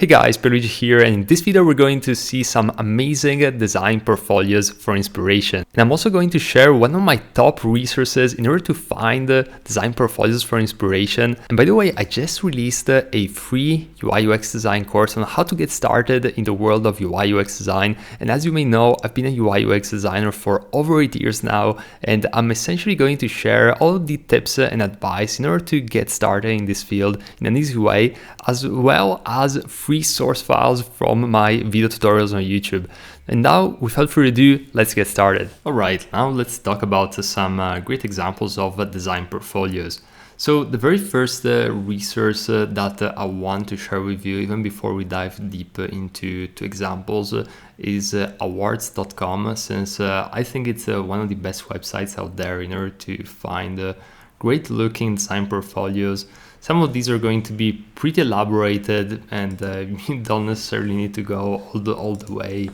Hey guys, Pierluigi here, and in this video we're going to see some amazing design portfolios for inspiration. And I'm also going to share one of my top resources in order to find design portfolios for inspiration. And by the way, I just released a free UI UX design course on how to get started in the world of UI UX design. And as you may know, I've been a UI UX designer for over 8 years now, and I'm essentially going to share all of the tips and advice in order to get started in this field in an easy way, as well as free source files from my video tutorials on YouTube. And now, without further ado, let's get started. Alright, now let's talk about some great examples of design portfolios. So the very first resource that I want to share with you, even before we dive deep into examples, is Awardscom, since I think it's one of the best websites out there in order to find great looking design portfolios. Some of these are going to be pretty elaborated, and you don't necessarily need to go all the way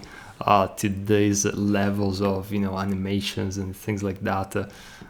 to these levels of animations and things like that.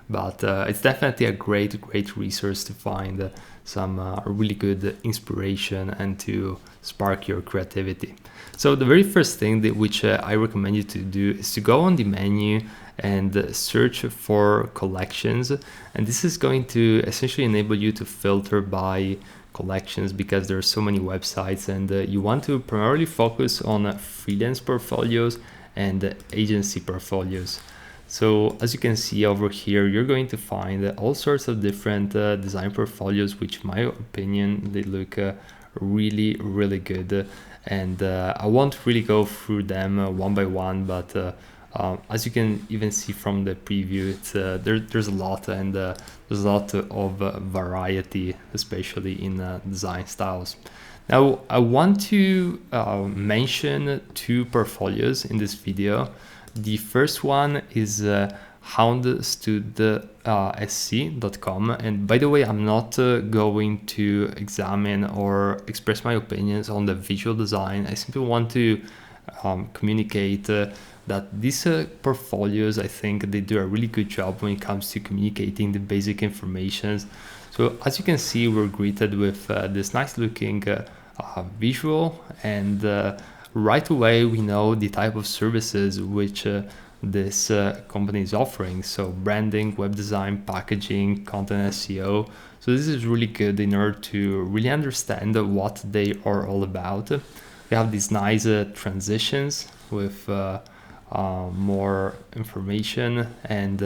But it's definitely a great resource to find some really good inspiration and to spark your creativity. So the very first thing which I recommend you to do is to go on the menu and search for collections, and this is going to essentially enable you to filter by collections because there are so many websites, and you want to primarily focus on freelance portfolios and agency portfolios. So as you can see over here, you're going to find all sorts of different design portfolios, which in my opinion, they look really good. And I won't really go through them one by one, but as you can even see from the preview, there's a lot, and there's a lot of variety, especially in design styles. Now, I want to mention two portfolios in this video. The first one is Houndstooth.com, and by the way, I'm not going to examine or express my opinions on the visual design. I simply want to communicate that these portfolios, I think they do a really good job when it comes to communicating the basic information. So as you can see, we're greeted with this nice looking visual, and right away we know the type of services which this company is offering. So branding, web design, packaging, content SEO. So this is really good in order to really understand what they are all about. We have these nice transitions with more information, and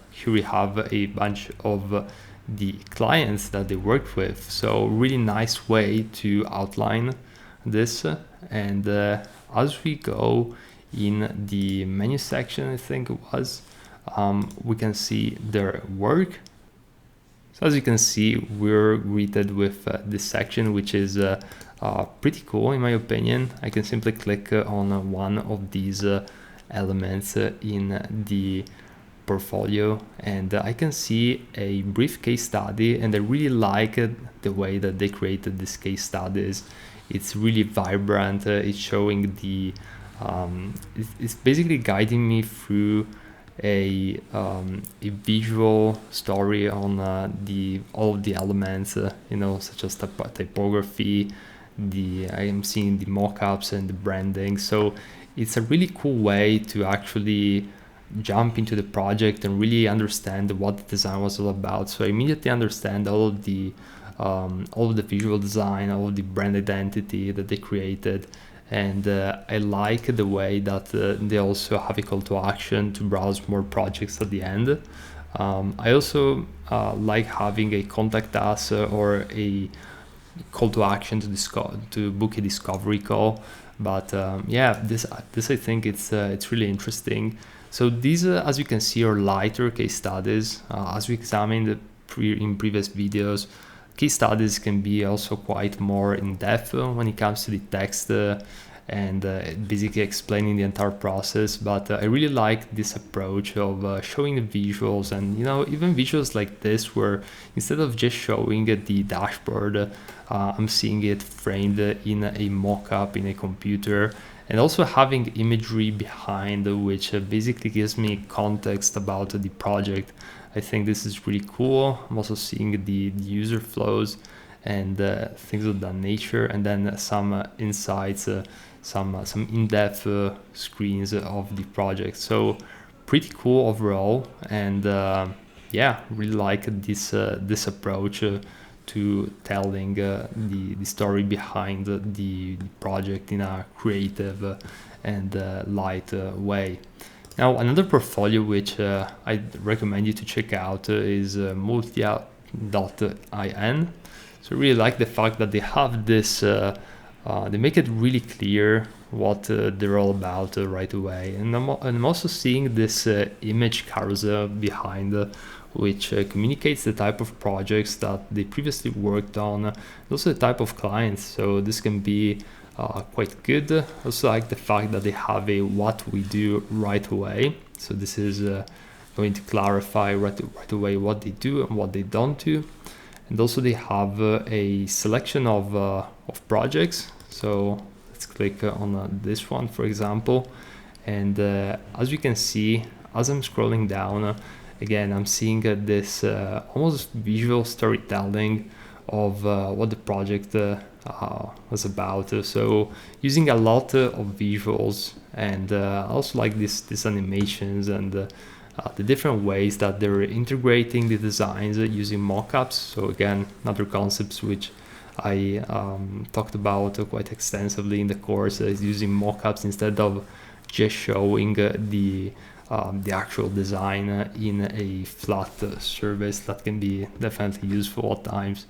here we have a bunch of the clients that they worked with. So really nice way to outline this. And as we go in the menu section, I think it was, we can see their work. So as you can see, we're greeted with this section, which is pretty cool in my opinion. I can simply click on one of these elements in the portfolio, and I can see a brief case study, and I really like the way that they created this case studies. It's really vibrant. It's showing the it's basically guiding me through a visual story on all of the elements, such as typography. I am seeing the mockups and the branding. So it's a really cool way to actually jump into the project and really understand what the design was all about. So I immediately understand all of the visual design, all of the brand identity that they created. And I like the way that they also have a call to action to browse more projects at the end. I also like having a contact us or a call to action to book a discovery call. But yeah, this I think it's really interesting. So these, as you can see, are lighter case studies. As we examined in previous videos, case studies can be also quite more in depth when it comes to the text and basically explaining the entire process. But I really like this approach of showing the visuals, and even visuals like this, where instead of just showing the dashboard, I'm seeing it framed in a mock-up in a computer, and also having imagery behind, which basically gives me context about the project. I think this is really cool. I'm also seeing the user flows, and things of that nature, and then some insights, some in-depth screens of the project. So pretty cool overall, and yeah, really like this approach to telling the story behind the project in a creative and light way. Now, another portfolio which I'd recommend you to check out is Multia Delta. So I really like the fact that they have this, they make it really clear what they're all about right away. And I'm also seeing this image carousel behind, which communicates the type of projects that they previously worked on, and also the type of clients. So this can be quite good. Also like the fact that they have a what we do right away. So this is going to clarify right away what they do and what they don't do. And also they have a selection of projects. So let's click on this one, for example. And as you can see, as I'm scrolling down, again, I'm seeing this almost visual storytelling of what the project was about. So using a lot of visuals, and also like this animations and the different ways that they're integrating the designs using mockups. So again, another concepts which I talked about quite extensively in the course is using mockups instead of just showing the actual design in a flat surface. That can be definitely useful at times.